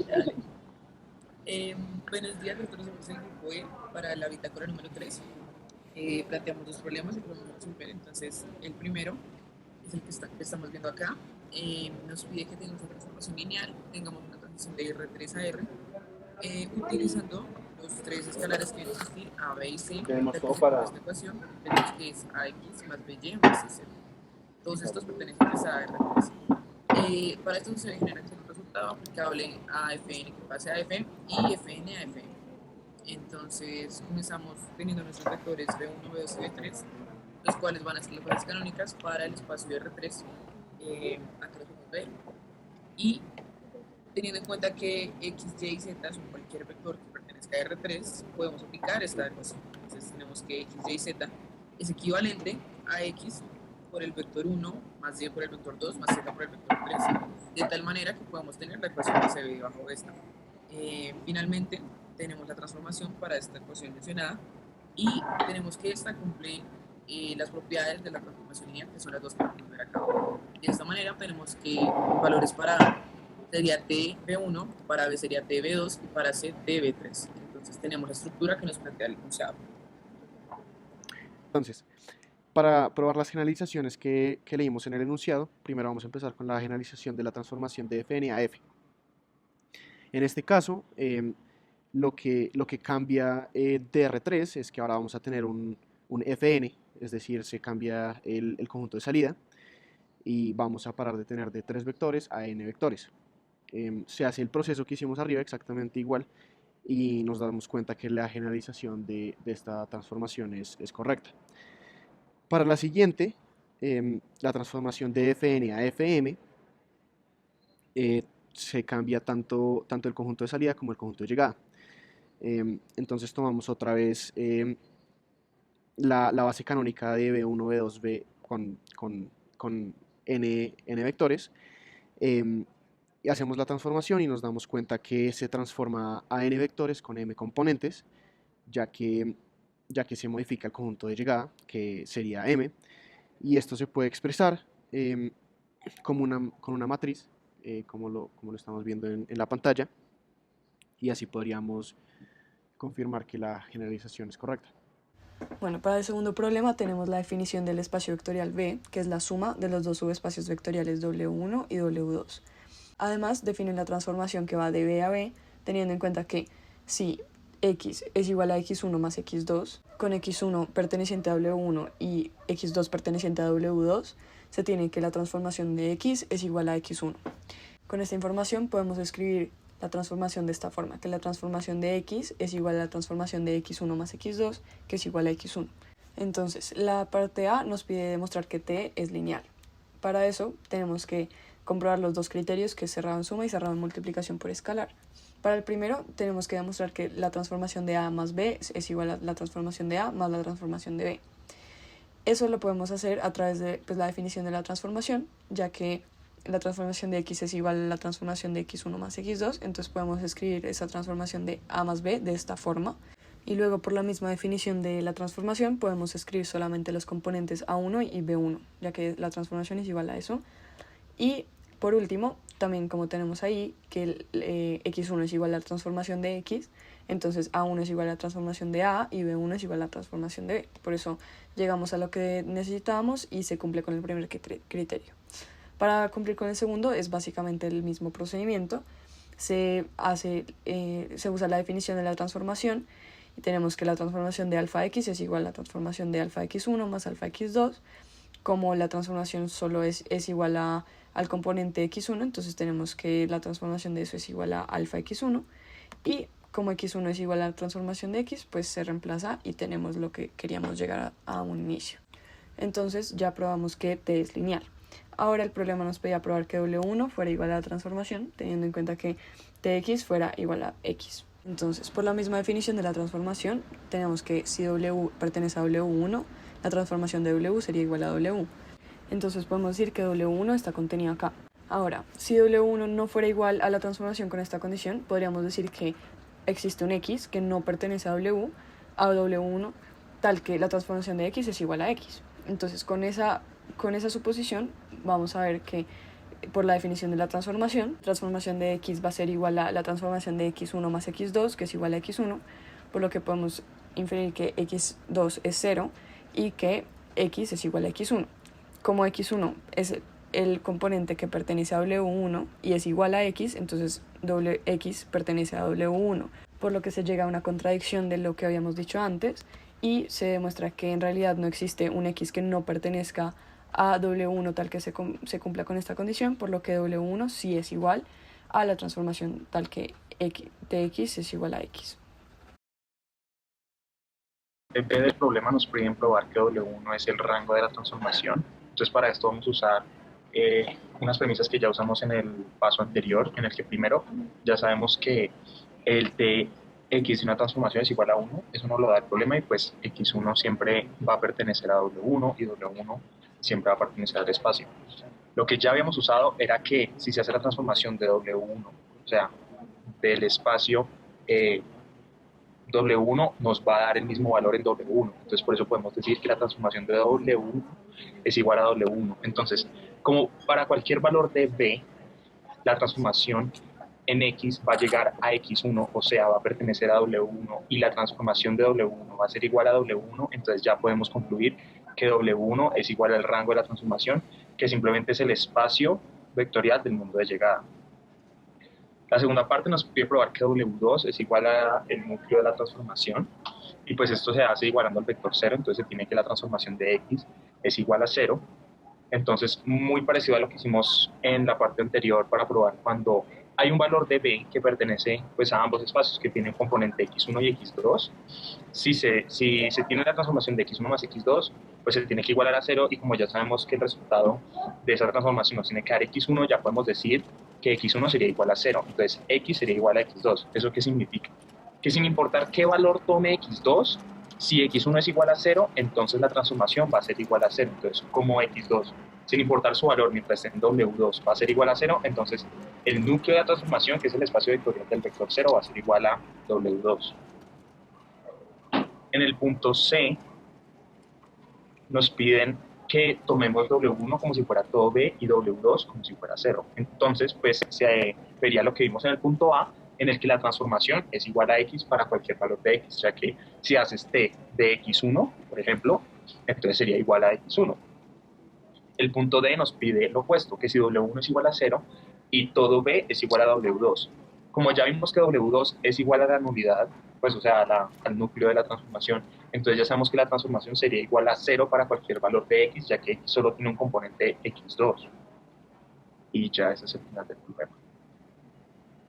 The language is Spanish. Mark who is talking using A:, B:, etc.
A: Dale. Eh, Buenos días, nosotros somos el grupo E para la bitácora número 3. Planteamos dos problemas y podemos resolver. Entonces, el primero es el que estamos viendo acá. Nos pide que tengamos una transformación lineal, tengamos una transición de R3 a R, utilizando los tres escalares que deben existir, A, B y C.
B: Tenemos
A: Ya que
B: todo
A: según
B: para...
A: esta ecuación, tenemos que es AX más BY más CZ. Todos estos pertenecen a R3. Para esto se genera que es un resultado aplicable a Fn que pase a F y Fn a Fn. Entonces comenzamos teniendo nuestros vectores V1, V2 y V3, los cuales van a ser las bases canónicas para el espacio R3. Acá lo podemos ver. Y teniendo en cuenta que X, Y y Z son cualquier vector que pertenezca a R3, podemos aplicar esta ecuación. Entonces tenemos que X, Y y Z es equivalente a X por el vector 1 más Y por el vector 2 más Z por el vector 3, de tal manera que podamos tener la ecuación que se ve bajo esta. Finalmente, tenemos la transformación para esta ecuación mencionada y tenemos que esta cumple las propiedades de la transformación lineal, que son las dos que vamos a ver acá. De esta manera tenemos que valores para A sería TB1, para B sería TB2 y para C TB3. Entonces tenemos la estructura que nos plantea el enunciado.
B: Entonces, para probar las generalizaciones que leímos en el enunciado, primero vamos a empezar con la generalización de la transformación de Fn a F. En este caso, lo que cambia de R3 es que ahora vamos a tener un Fn, es decir, se cambia el conjunto de salida y vamos a parar de tener de 3 vectores a n vectores. Se hace el proceso que hicimos arriba exactamente igual y nos damos cuenta que la generalización de esta transformación es correcta. Para la siguiente, la transformación de Fn a Fm, se cambia tanto el conjunto de salida como el conjunto de llegada. Entonces tomamos otra vez la base canónica de B1, B2, B con n vectores, y hacemos la transformación y nos damos cuenta que se transforma a n vectores con m componentes, ya que, ya que se modifica el conjunto de llegada, que sería m, y esto se puede expresar con una matriz, como lo estamos viendo en la pantalla, y así podríamos confirmar que la generalización es correcta.
C: Bueno, para el segundo problema tenemos la definición del espacio vectorial V, que es la suma de los dos subespacios vectoriales W1 y W2. Además, define la transformación que va de V a B, teniendo en cuenta que si X es igual a X1 más X2, con X1 perteneciente a W1 y X2 perteneciente a W2, se tiene que la transformación de X es igual a X1. Con esta información podemos escribir la transformación de esta forma, que la transformación de X es igual a la transformación de X1 más X2, que es igual a X1. Entonces, la parte A nos pide demostrar que T es lineal. Para eso tenemos que comprobar los dos criterios, que es cerrado en suma y cerrado en multiplicación por escalar. Para el primero tenemos que demostrar que la transformación de A más B es igual a la transformación de A más la transformación de B. Eso lo podemos hacer a través de la definición de la transformación, ya que la transformación de X es igual a la transformación de X1 más X2, entonces podemos escribir esa transformación de A más B de esta forma. Y luego, por la misma definición de la transformación, podemos escribir solamente los componentes A1 y B1, ya que la transformación es igual a eso. Y por último, también como tenemos ahí que el X1 es igual a la transformación de X, entonces A1 es igual a la transformación de A y B1 es igual a la transformación de B. Por eso llegamos a lo que necesitábamos y se cumple con el primer criterio. Para cumplir con el segundo es básicamente el mismo procedimiento. Se usa la definición de la transformación y tenemos que la transformación de alfa x es igual a la transformación de alfa x1 más alfa x2. Como la transformación solo es igual al componente x1, entonces tenemos que la transformación de eso es igual a alfa x1. Y como x1 es igual a la transformación de x, pues se reemplaza y tenemos lo que queríamos llegar a un inicio. Entonces ya probamos que t es lineal. Ahora el problema nos pedía probar que W1 fuera igual a la transformación, teniendo en cuenta que Tx fuera igual a X. Entonces, por la misma definición de la transformación, tenemos que si W pertenece a W1, la transformación de W sería igual a W. Entonces podemos decir que W1 está contenido acá. Ahora, si W1 no fuera igual a la transformación con esta condición, podríamos decir que existe un X que no pertenece a W1, tal que la transformación de X es igual a X. Entonces, con esa suposición, vamos a ver que por la definición de la transformación de x va a ser igual a la transformación de x1 más x2, que es igual a x1, por lo que podemos inferir que x2 es 0 y que x es igual a x1. Como x1 es el componente que pertenece a W1 y es igual a x, entonces x pertenece a W1, por lo que se llega a una contradicción de lo que habíamos dicho antes y se demuestra que en realidad no existe un x que no pertenezca a W1 tal que se cumpla con esta condición, por lo que W1 sí es igual a la transformación tal que de x es igual a x.
D: En vez del problema nos piden probar que W1 es el rango de la transformación. Entonces para esto vamos a usar unas premisas que ya usamos en el paso anterior, en el que primero ya sabemos que el de x de una transformación es igual a 1, eso nos lo da el problema y pues x1 siempre va a pertenecer a W1 y W1 siempre va a pertenecer al espacio. Lo que ya habíamos usado era que si se hace la transformación de W1, o sea, del espacio W1 nos va a dar el mismo valor en W1. Entonces, por eso podemos decir que la transformación de W1 es igual a W1. Entonces, como para cualquier valor de B, la transformación en X va a llegar a X1, o sea, va a pertenecer a W1, y la transformación de W1 va a ser igual a W1, entonces ya podemos concluir que W1 es igual al rango de la transformación, que simplemente es el espacio vectorial del mundo de llegada. La segunda parte nos pide probar que W2 es igual al núcleo de la transformación, y pues esto se hace igualando al vector 0, entonces se tiene que la transformación de X es igual a 0. Entonces, muy parecido a lo que hicimos en la parte anterior para probar cuando hay un valor de B que pertenece pues, a ambos espacios que tienen componente X1 y X2. Si se tiene la transformación de X1 más X2, pues se tiene que igualar a 0 y como ya sabemos que el resultado de esa transformación nos tiene que dar X1, ya podemos decir que X1 sería igual a 0. Entonces, X sería igual a X2. ¿Eso qué significa? Que sin importar qué valor tome X2, si X1 es igual a 0, entonces la transformación va a ser igual a 0. Entonces, como X2, sin importar su valor, mientras esté en W2, va a ser igual a 0, entonces el núcleo de la transformación, que es el espacio vectorial del vector 0, va a ser igual a W2. En el punto C, nos piden que tomemos W1 como si fuera todo B y W2 como si fuera 0. Entonces, pues se vería lo que vimos en el punto A, en el que la transformación es igual a X para cualquier valor de X, ya que si haces T de X1, por ejemplo, entonces sería igual a X1. El punto D nos pide lo opuesto, que si W1 es igual a 0 y todo B es igual a W2. Como ya vimos que W2 es igual a la nulidad, pues o sea, al núcleo de la transformación, entonces ya sabemos que la transformación sería igual a 0 para cualquier valor de X, ya que X solo tiene un componente X2. Y ya ese es el final del problema.